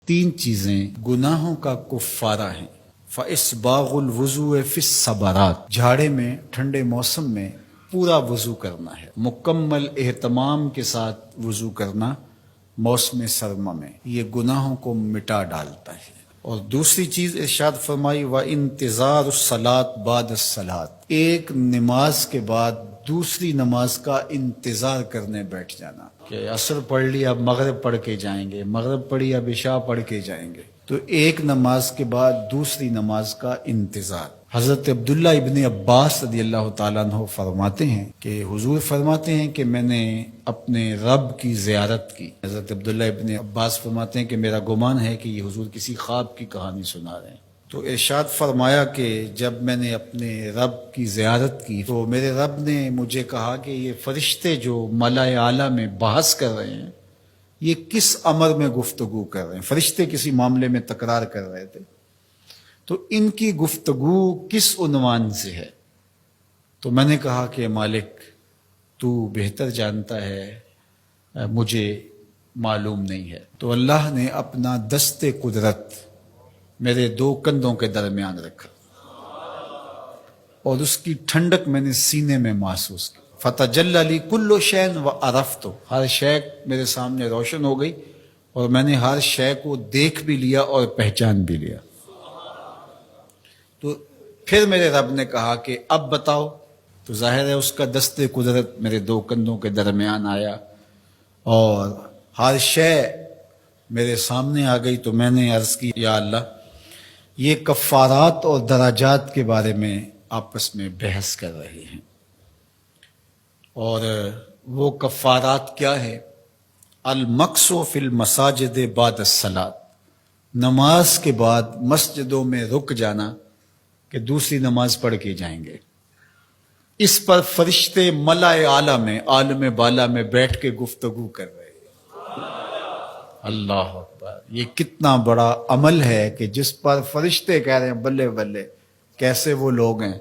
تین چیزیں گناہوں کا کفارہ ہیں۔ فَإِسْبَاغُ الْوُضُوءِ فِي الصَّبَرَاتِ، جھاڑے میں ٹھنڈے موسم میں پورا وضو کرنا ہے، مکمل اہتمام کے ساتھ وضو کرنا موسم سرما میں، یہ گناہوں کو مٹا ڈالتا ہے۔ اور دوسری چیز ارشاد فرمائی وَإِنْتِظَارُ الصَّلَاةِ بَعْدَ الصَّلَاةِ، ایک نماز کے بعد دوسری نماز کا انتظار کرنے بیٹھ جانا، کہ عصر پڑھ لی اب مغرب پڑھ کے جائیں گے، مغرب پڑھی اب عشاء پڑھ کے جائیں گے، تو ایک نماز کے بعد دوسری نماز کا انتظار۔ حضرت عبداللہ ابن عباس رضی اللہ تعالیٰ عنہ فرماتے ہیں کہ حضور فرماتے ہیں کہ میں نے اپنے رب کی زیارت کی۔ حضرت عبداللہ ابن عباس فرماتے ہیں کہ میرا گمان ہے کہ یہ حضور کسی خواب کی کہانی سنا رہے ہیں۔ تو ارشاد فرمایا کہ جب میں نے اپنے رب کی زیارت کی تو میرے رب نے مجھے کہا کہ یہ فرشتے جو ملائے اعلیٰ میں بحث کر رہے ہیں یہ کس امر میں گفتگو کر رہے ہیں، فرشتے کسی معاملے میں تکرار کر رہے تھے، تو ان کی گفتگو کس عنوان سے ہے؟ تو میں نے کہا کہ مالک تو بہتر جانتا ہے، مجھے معلوم نہیں ہے۔ تو اللہ نے اپنا دست قدرت میرے دو کندھوں کے درمیان رکھا اور اس کی ٹھنڈک میں نے سینے میں محسوس کی۔ فَتَجَلَّ لِي كُلُّ شَيْءٍ وَعَرَفْتُ، ہر شے میرے سامنے روشن ہو گئی اور میں نے ہر شے کو دیکھ بھی لیا اور پہچان بھی لیا۔ تو پھر میرے رب نے کہا کہ اب بتاؤ، تو ظاہر ہے اس کا دست قدرت میرے دو کندھوں کے درمیان آیا اور ہر شے میرے سامنے آ گئی۔ تو میں نے عرض کی یا اللہ یہ کفارات اور درجات کے بارے میں آپس میں بحث کر رہے ہیں، اور وہ کفارات کیا ہے؟ المکث فی المساجد بعد الصلاۃ، نماز کے بعد مسجدوں میں رک جانا کہ دوسری نماز پڑھ کے جائیں گے۔ اس پر فرشتے ملائے اعلیٰ میں عالم بالا میں بیٹھ کے گفتگو کر رہے ہیں۔ اللہ اکبر، یہ کتنا بڑا عمل ہے کہ جس پر فرشتے کہہ رہے ہیں بلے بلے، کیسے وہ لوگ ہیں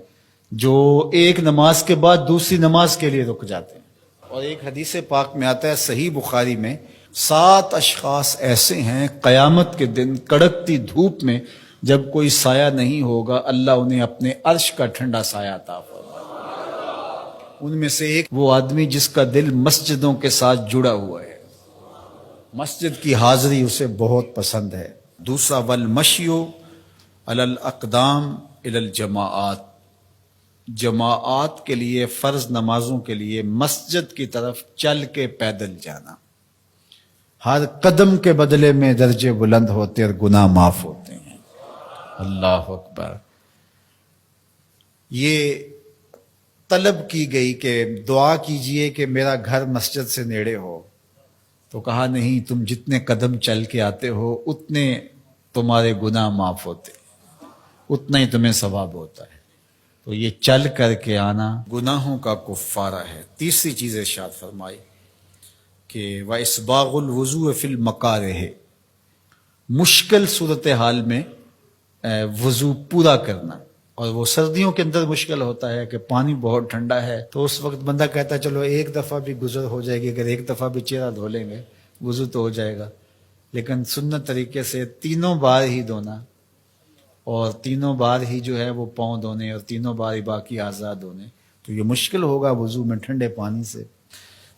جو ایک نماز کے بعد دوسری نماز کے لیے رک جاتے ہیں۔ اور ایک حدیث پاک میں آتا ہے صحیح بخاری میں، 7 اشخاص ایسے ہیں قیامت کے دن کڑکتی دھوپ میں جب کوئی سایہ نہیں ہوگا اللہ انہیں اپنے عرش کا ٹھنڈا سایہ عطا فرمائے۔ ان میں سے ایک وہ آدمی جس کا دل مسجدوں کے ساتھ جڑا ہوا ہے، مسجد کی حاضری اسے بہت پسند ہے۔ دوسرا والمشی علی الاقدام الی الجماعات، جماعات کے لیے فرض نمازوں کے لیے مسجد کی طرف چل کے پیدل جانا، ہر قدم کے بدلے میں درجے بلند ہوتے اور گناہ معاف ہوتے ہیں۔ اللہ اکبر۔ یہ طلب کی گئی کہ دعا کیجئے کہ میرا گھر مسجد سے نیڑے ہو، تو کہا نہیں، تم جتنے قدم چل کے آتے ہو اتنے تمہارے گناہ معاف ہوتے، اتنا ہی تمہیں ثواب ہوتا ہے۔ تو یہ چل کر کے آنا گناہوں کا کفارہ ہے۔ تیسری چیز ارشاد فرمائی کہ وَإِسْبَاغُ الْوُضُوءِ فِي الْمَكَارِهِ، مشکل صورتحال میں وضو پورا کرنا، اور وہ سردیوں کے اندر مشکل ہوتا ہے کہ پانی بہت ٹھنڈا ہے، تو اس وقت بندہ کہتا ہے چلو ایک دفعہ بھی گزر ہو جائے گی، اگر ایک دفعہ بھی چہرہ دھو لیں گے وضو تو ہو جائے گا، لیکن سنت طریقے سے 3 بار ہی دھونا، اور 3 بار ہی جو ہے وہ پاؤں دھونے، اور 3 بار ہی باقی اعضاء دھونے، تو یہ مشکل ہوگا وضو میں ٹھنڈے پانی سے۔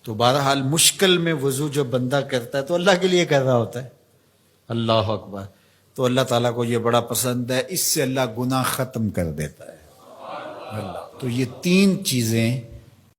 تو بہرحال مشکل میں وضو جو بندہ کرتا ہے تو اللہ کے لیے کر رہا ہوتا ہے۔ اللہ اکبر۔ تو اللہ تعالیٰ کو یہ بڑا پسند ہے، اس سے اللہ گناہ ختم کر دیتا ہے۔ اللہ تو یہ 3 چیزیں